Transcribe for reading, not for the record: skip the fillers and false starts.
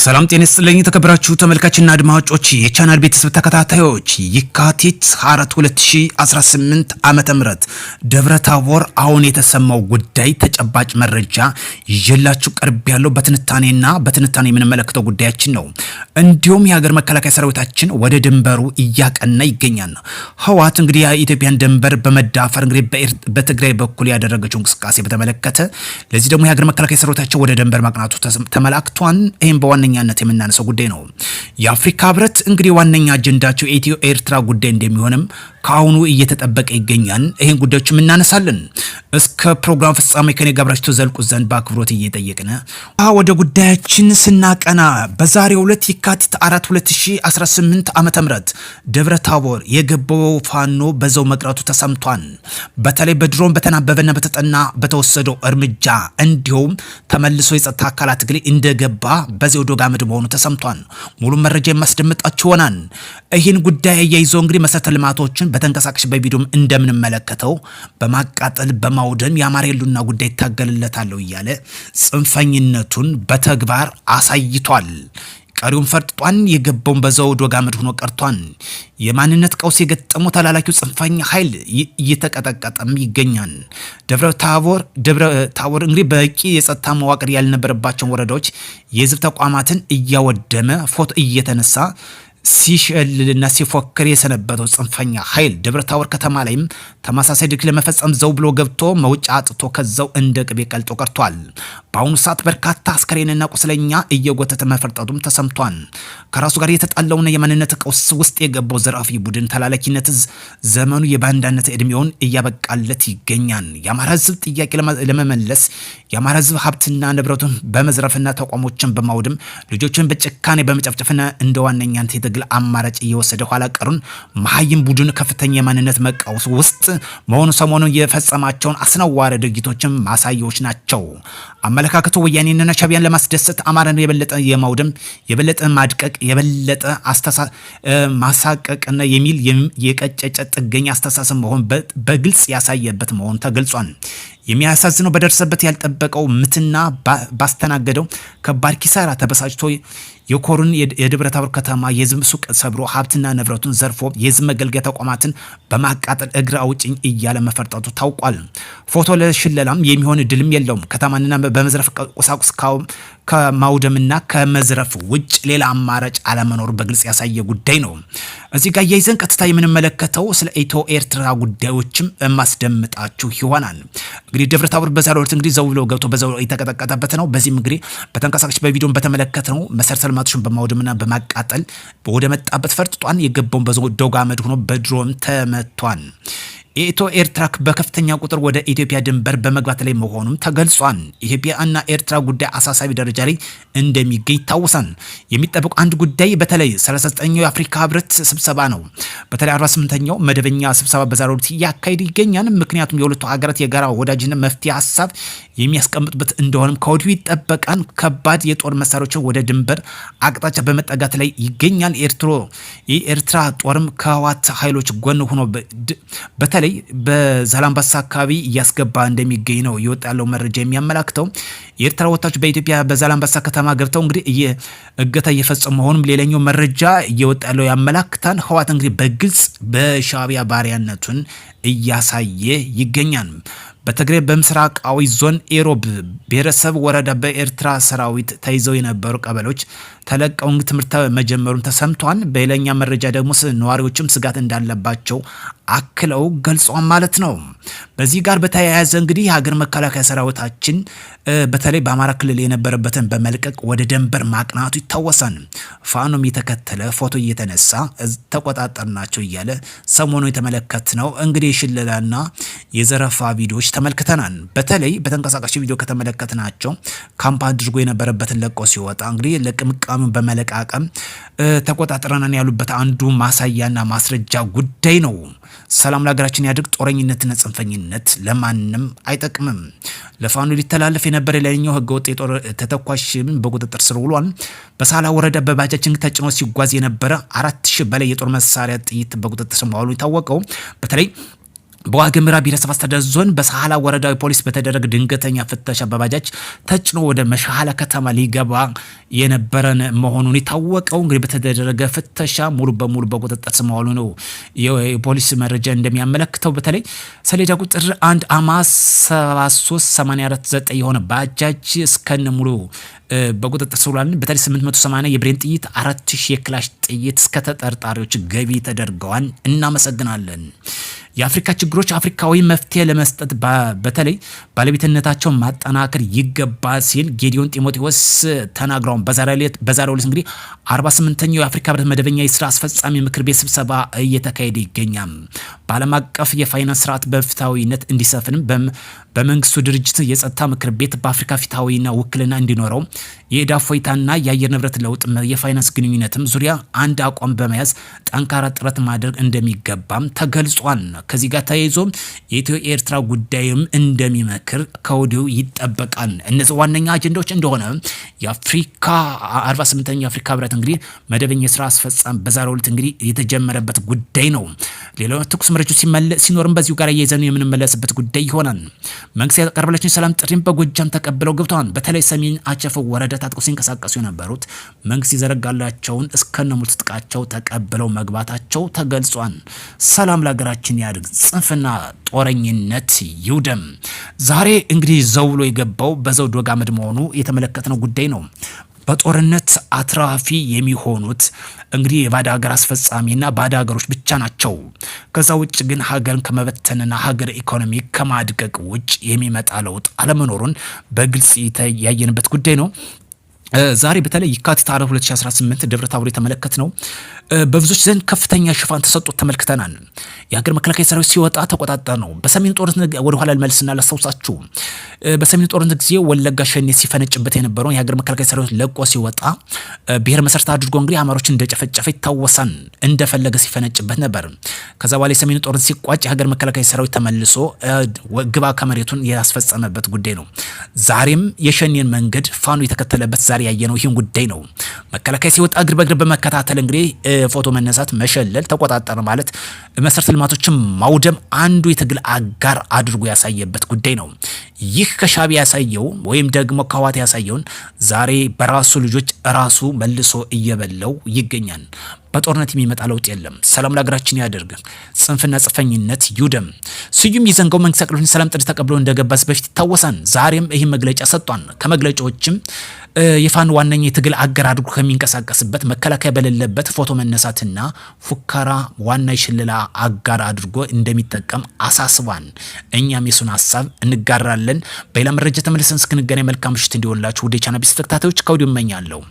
ሰላም ጤና ይስጥልኝ ተከብራችሁ ተመልካችና አድማጮች የቻናል ቤተሰብ ተከታታዮች የካቲት 4 2018 ዓመተ ምህረት ደብረ ታቦር አሁን የተሰማው ጉዳይ ተጨባጭ መረጃ ይዤላችሁ ቀርብ ያለው በትንታኔ የምንመለከተው ጉዳያችን ነው። እንዲሁም የሀገር መከላከያ ሰራዊታችን ወደ ድንበሩ እያቀና ይገኛል። ህወሓት እንግዲህ የኢትዮጵያን ድንበር በመዳፈር እንግዲህ በትግራይ በኩል ያደረገችው እንቅስቃሴ በተመለከተ ለዚህ ደግሞ የሀገር መከላከያ ሰራዊታችን ወደ ድንበር ማቅናቱ ተመላክቷል። ይሄን ዋነኛነት የምናነሳው ጉዳይ ነው። የአፍሪካ ህብረት እንግዲህ ዋነኛ አጀንዳቸው ኢትዮ ኤርትራ ጉዳይ እንደሚሆንም ካሁኑ እየተጠበቀ ይገኛል። ይሄን ጉዳዮች እናነሳለን። እስከ ፕሮግራም ፍጻሜ ከኔ ጋር አብራችሁ ተዘልቁ ዘንድ በአክብሮት እየጠየቅን ወደ ጉዳያችን ስናቀና በዛሬው ዕለት የካቲት 4 2018 ዓመተ ምህረት ደብረ ታቦር የገባው ፋኖ በዛው መቅረቱ ተሰምቷል። በተለይ በድሮን በተናበበና በተጠና በተወሰደው እርምጃ እንዲሁም ተመልሶ የጸጥታ አካላት ግሊ እንደገባ በዚያው ዶጋመድ መሆኑ ተሰምቷል። ሙሉ መረጃ የማስደምጣችሁ ይሆናል። ይህን ጉዳይ አያይዞ እንግዲህ መሰረተ ልማቶችን በተንቀሳቃሽ በቪዲዮም እንደምንመለከተው በማቃጠል በማውደም የአማራ የሉና ጉዳይ ታገልለታለሁ እያለ ጽንፈኝነቱን በተግባር አሳይቷል። ቀሪውን ፈርጥጧን የገባውን በዛው ዶጋመድ ሆኖ ቀርቷል። የማንነት ቀውስ የገጠመው ተላላኪው ጽንፈኛ ኃይል እየተቀጠቀጠም ይገኛል። ደብረ ታቦር እንግዲህ በቂ የጸጥታ መዋቅር ያልነበረባቸው ወረዳዎች የህዝብ ተቋማትን እያወደመ ፎቶ እየተነሳ ሲሸልልና ሲፎክር የሰነበተው ጽንፈኛ ኃይል ደብረ ታቦር ከተማ ላይም ተመሳሳይ ድርጊት ለመፈጸም ዘው ብሎ ገብቶ መውጫ አጥቶ ከዛው እንደ ቅቤ ቀልጦ ቀርቷል። በአሁኑ ሰዓት በርካታ አስከሬንና ቁስለኛ እየጎተተ መፈርጠጡም ተሰምቷል። ከራሱ ጋር የተጣለውና የማንነት ቀውስ ውስጥ የገባው ዘራፊ ቡድን ተላላኪነት ዘመኑ የባንዳነት እድሜውን እያበቃለት ይገኛል። የአማራ ህዝብ ጥያቄ ለመመለስ የአማራ ህዝብ ሀብትና ንብረቱን በመዝረፍና ተቋሞችን በማውደም ልጆችን በጭካኔ በመጨፍጨፍና እንደ ዋነኛነት የትግል አማራጭ እየወሰደ ኋላ ቀሩን መሀይም ቡድን ከፍተኛ የማንነት መቃወስ ውስጥ መሆኑ ሰሞኑን የፈጸማቸውን አስነዋሪ ድርጊቶችን ማሳያዎች ናቸው። አመለካከቱ ወያኔና ሻዕቢያን ለማስደሰት አማራን የበለጠ የማውደም የበለጠ ማድቀቅ የበለጠ ማሳቀቅና የሚል የቀጨጨ ጥገኛ አስተሳሰብ መሆን በግልጽ ያሳየበት መሆኑ ተገልጿል። የሚያሳዝነው በደረሰበት ያልጠበቀው ምትና ባስተናገደው ከባድ ኪሳራ ተበሳጭቶ የኮሩን የደብረ ታቦር ከተማ የህዝብ ሱቅ ሰብሮ ሀብትና ንብረቱን ዘርፎ የህዝብ መገልገያ ተቋማትን በማቃጠል እግር አውጭኝ እያለ መፈርጠቱ ታውቋል። ፎቶ ለሽለላም የሚሆን ድልም የለውም። ከተማንና በመዝረፍ ቁሳቁስ ከማውደምና ከመዝረፍ ውጭ ሌላ አማራጭ አለመኖሩ በግልጽ ያሳየ ጉዳይ ነው። እዚህ ጋር ያይዘን ቀጥታ የምንመለከተው ስለ ኢትዮ ኤርትራ ጉዳዮችም ማስደምጣችሁ ይሆናል። እንግዲህ ደብረ ታቦር በዛሬው ዕለት እንግዲህ ዘው ብሎ ገብቶ በዛው የተቀጠቀጠበት ነው። በዚህም እንግዲህ በተንቀሳቃሽ በቪዲዮም በተመለከተ ነው መሰረተ ልማቶችን በማውደምና በማቃጠል ወደ መጣበት ፈርጥጧን የገባውን በዛው ዶጋመድ ሆኖ በድሮን ተመቷል። የኢትዮ ኤርትራ በከፍተኛ ቁጥር ወደ ኢትዮጵያ ድንበር በመግባት ላይ መሆኑም ተገልጿል። ኢትዮጵያና ኤርትራ ጉዳይ አሳሳቢ ደረጃ ላይ እንደሚገኝ ይታወሳል። የሚጠበቁ አንድ ጉዳይ በተለይ 39ኛው የአፍሪካ ህብረት ስብሰባ ነው። በተለይ 48ኛው መደበኛ ስብሰባ በዛሬው ዕለት ያካሄድ ይገኛል። ምክንያቱም የሁለቱ ሀገራት የጋራ ወዳጅነት መፍትሄ ሀሳብ የሚያስቀምጡበት እንደሆነም ከወዲሁ ይጠበቃል። ከባድ የጦር መሳሪያዎችን ወደ ድንበር አቅጣጫ በመጠጋት ላይ ይገኛል። የኤርትራ ጦርም ከህወሓት ኃይሎች ጎን ሆኖ በተለይ በዛላምበሳ አካባቢ እያስገባ እንደሚገኝ ነው እየወጣ ያለው መረጃ የሚያመላክተው። የኤርትራ ወታደሮች በኢትዮጵያ በዛላምበሳ ከተማ ገብተው እንግዲህ እገታ እየፈጸሙ መሆኑም ሌላኛው መረጃ እየወጣ ያለው ያመላክታል። ህወሓት እንግዲህ በግልጽ በሻዕቢያ ባሪያነቱን እያሳየ ይገኛል። በትግራይ በምስራቃዊ ዞን ኢሮብ ብሔረሰብ ወረዳ በኤርትራ ሰራዊት ተይዘው የነበሩ ቀበሌዎች ተለቀው ትምህርት መጀመሩን ተሰምቷል። በሌላኛ መረጃ ደግሞ ነዋሪዎችም ስጋት እንዳለባቸው አክለው ገልጿል ማለት ነው። በዚህ ጋር በተያያዘ እንግዲህ የሀገር መከላከያ ሰራዊታችን በተለይ በአማራ ክልል የነበረበትን በመልቀቅ ወደ ድንበር ማቅናቱ ይታወሳል። ፋኖም የተከተለ ፎቶ እየተነሳ ተቆጣጠርናቸው እያለ ሰሞኑ የተመለከትነው እንግዲህ የሽለላና የዘረፋ ቪዲዮዎች ተመልክተናል። በተለይ በተንቀሳቃሽ ቪዲዮ ከተመለከትናቸው ካምፕ አድርጎ የነበረበትን ለቆ ሲወጣ እንግዲህ ለቅምቃሚ በመለቃቀም ተቆጣጥረናን ያሉበት አንዱ ማሳያና ማስረጃ ጉዳይ ነው። ሰላም ለሀገራችን ያድርግ። ጦረኝነትና ጽንፈኝነት ለማንም አይጠቅምም። ለፋኖ ሊተላለፍ የነበረ ሌላኛው ህገወጥ የጦር ተተኳሽ በቁጥጥር ስር ውሏል። በሳላ ወረዳ በባጃጅ ተጭኖ ሲጓዝ የነበረ 4000 በላይ የጦር መሳሪያ ጥይት በቁጥጥር ስር መዋሉ የታወቀው በተለይ በዋግምራ ብሔረሰብ አስተዳደር ዞን በሳህላ ወረዳዊ ፖሊስ በተደረገ ድንገተኛ ፍተሻ በባጃጅ ተጭኖ ወደ መሻሃላ ከተማ ሊገባ የነበረን መሆኑን የታወቀው እንግዲህ በተደረገ ፍተሻ ሙሉ በሙሉ በቁጥጥር ስር መዋሉ ነው የፖሊስ መረጃ እንደሚያመለክተው። በተለይ ሰሌዳ ቁጥር 1 አማስ 73849 የሆነ ባጃጅ እስከነ ሙሉ በቁጥጥር ስር ውሏል። በተለይ 880 የብሬን ጥይት፣ 4000 የክላሽ ጥይት እስከ ተጠርጣሪዎች ገቢ ተደርገዋል። እናመሰግናለን። የአፍሪካ ችግሮች አፍሪካዊ መፍትሄ ለመስጠት በተለይ ባለቤትነታቸውን ማጠናከር ይገባ ሲል ጌዲዮን ጢሞቴዎስ ተናግረዋል። በዛሬው ዕለት እንግዲህ 48ኛው የአፍሪካ ህብረት መደበኛ የስራ አስፈጻሚ ምክር ቤት ስብሰባ እየተካሄደ ይገኛል። በዓለም አቀፍ የፋይናንስ ስርዓት በፍትሃዊነት እንዲሰፍንም በመንግስቱ ድርጅት የጸጥታ ምክር ቤት በአፍሪካ ፍትሃዊና ውክልና እንዲኖረው የዕዳ እፎይታና የአየር ንብረት ለውጥ የፋይናንስ ግንኙነትም ዙሪያ አንድ አቋም በመያዝ ጠንካራ ጥረት ማድረግ እንደሚገባም ተገልጿል። ከዚህ ጋር ተያይዞ የኢትዮ ኤርትራ ጉዳይም እንደሚመክር ከወዲሁ ይጠበቃል። እነዚህ ዋነኛ አጀንዳዎች እንደሆነ የአፍሪካ 48ኛው የአፍሪካ ህብረት እንግዲህ መደበኛ የስራ አስፈጻሚ በዛሬው ዕለት እንግዲህ የተጀመረበት ጉዳይ ነው። ሌላው ትኩስ መረጃዎች ሲኖርም በዚሁ ጋር እየይዘን የምንመለስበት ጉዳይ ይሆናል። መንግስት ያቀረበላቸውን ሰላም ጥሪም በጎጃም ተቀብለው ገብተዋል። በተለይ ሰሜን አቸፈው ወረዳ ታጥቀው ሲንቀሳቀሱ የነበሩት መንግስት የዘረጋላቸውን እስከነሙሉ ትጥቃቸው ተቀብለው መግባታቸው ተገልጿል። ሰላም ለሀገራችን ያድርግ፣ ጽንፍና ጦረኝነት ይውደም። ዛሬ እንግዲህ ዘውሎ የገባው በዘውድ ወጋመድ መሆኑ የተመለከትነው ጉዳይ ነው። በጦርነት አትራፊ የሚሆኑት እንግዲህ የባዳ ሀገር አስፈጻሚና ባዳ ሀገሮች ብቻ ናቸው። ከዛ ውጭ ግን ሀገርን ከመበተንና ሀገር ኢኮኖሚ ከማድቀቅ ውጭ የሚመጣ ለውጥ አለመኖሩን በግልጽ ያየንበት ጉዳይ ነው። ዛሬ በተለይ የካቲት 2018 ደብረ ታቦር የተመለከት ነው በብዙዎች ዘንድ ከፍተኛ ሽፋን ተሰጥቶት ተመልክተናል። የሀገር መከላከያ ሰራዊት ሲወጣ ተቆጣጠር ነው። በሰሜን ጦርነት ወደ ኋላ ልመልስና ላስታውሳችሁ። በሰሜን ጦርነት ጊዜ ወለጋ ሸኔ ሲፈነጭበት የነበረውን የሀገር መከላከያ ሰራዊት ለቆ ሲወጣ ብሔር መሰረት አድርጎ እንግዲህ አማሮችን እንደጨፈጨፈ ይታወሳል። እንደፈለገ ሲፈነጭበት ነበር። ከዛ በኋላ የሰሜን ጦርነት ሲቋጭ የሀገር መከላከያ ሰራዊት ተመልሶ ግባ ከመሬቱን ያስፈጸመበት ጉዳይ ነው። ዛሬም የሸኔን መንገድ ፋኖ የተከተለበት ዛሬ ያየነው ይህን ጉዳይ ነው። መከላከያ ሲወጣ እግር በእግር በመከታተል እንግዲህ ፎቶ መነሳት፣ መሸለል፣ ተቆጣጠር ማለት መሰረተ ልማቶችን ማውደም አንዱ የትግል አጋር አድርጎ ያሳየበት ጉዳይ ነው። ይህ ከሻዕቢያ ያሳየው ወይም ደግሞ ከህወሓት ያሳየውን ዛሬ በራሱ ልጆች ራሱ መልሶ እየበላው ይገኛል። በጦርነት የሚመጣ ለውጥ የለም። ሰላም ለሀገራችን ያደርግ፣ ጽንፍና ጽፈኝነት ይውደም። ስዩም የዘንጋው መንግስት ያቀረበውን ሰላም ጥሪ ተቀብሎ እንደገባስ በፊት ይታወሳል። ዛሬም ይህ መግለጫ ሰጥቷል። ከመግለጫዎችም የፋኖ ዋነኛ የትግል አጋር አድርጎ ከሚንቀሳቀስበት መከላከያ በሌለበት ፎቶ መነሳትና ፉከራ ዋና የሽለላ አጋር አድርጎ እንደሚጠቀም አሳስቧል። እኛም የሱን ሀሳብ እንጋራለን። በሌላ መረጃ ተመልሰን እስክንገናኝ መልካም ምሽት እንዲሆንላችሁ ውድ የቻናል ተከታታዮች ከወዲሁ እመኛለሁ።